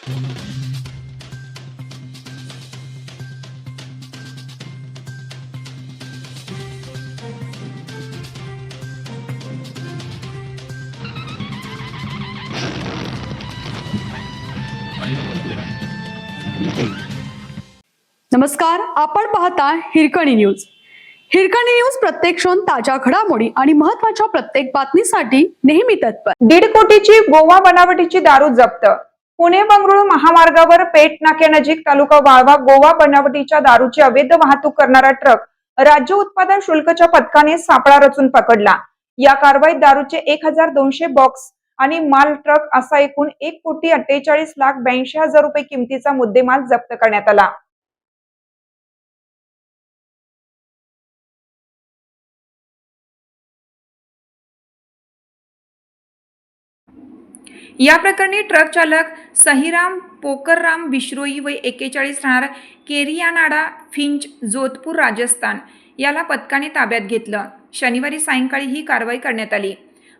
नमस्कार, आपण पाहता हिरकणी न्यूज. हिरकणी न्यूज प्रत्येक क्षण ताज्या घडामोडी आणि महत्त्वाच्या प्रत्येक बातमीसाठी नेहमी तत्पर. 1.5 कोटीची गोवा बनावटीची दारू जप्त. पुणे बंगळुरू महामार्गावर पेठ नाक्यानजीक तालुका वाळवा गोवा बनावटीच्या दारूची अवैध वाहतूक करणारा ट्रक राज्य उत्पादन शुल्कच्या पथकाने सापळा रचून पकडला. या कारवाईत दारूचे 1200 बॉक्स आणि माल ट्रक असा एकूण 1,48,82,000 रुपये किमतीचा मुद्देमाल जप्त करण्यात आला. या प्रकरणी ट्रक चालक सहीराम पोकरराम बिश्रोई वय 41 राहणार केरियानाडा फिंच जोधपूर राजस्थान याला पथकाने ताब्यात घेतलं. शनिवारी सायंकाळी ही कारवाई करण्यात आली.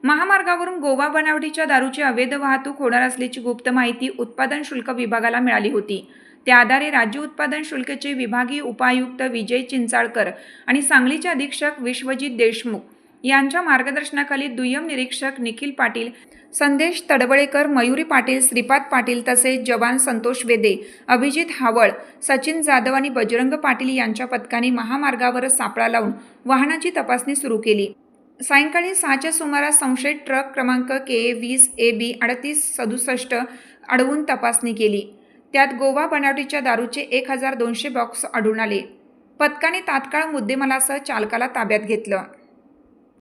महामार्गावरून गोवा बनावटीच्या दारूची अवैध वाहतूक होणार असल्याची गुप्त माहिती उत्पादन शुल्क विभागाला मिळाली होती. त्या आधारे राज्य उत्पादन शुल्कचे विभागीय उपायुक्त विजय चिंचाळकर आणि सांगलीचे अधीक्षक विश्वजित देशमुख यांच्या मार्गदर्शनाखाली दुय्यम निरीक्षक निखिल पाटील, संदेश तडवळेकर, मयुरी पाटील, श्रीपाद पाटील तसेच जवान संतोष वेदे, अभिजित हावळ, सचिन जाधव आणि बजरंग पाटील यांच्या पथकाने महामार्गावर सापळा लावून वाहनाची तपासणी सुरू केली. सायंकाळी 6च्या सुमारास संशयित ट्रक क्रमांक KA20 AB 3867 अडवून तपासणी केली. त्यात गोवा बनावटीच्या दारूचे 1200 बॉक्स आढळून आले. पथकाने तात्काळ मुद्देमालासह चालकाला ताब्यात घेतलं.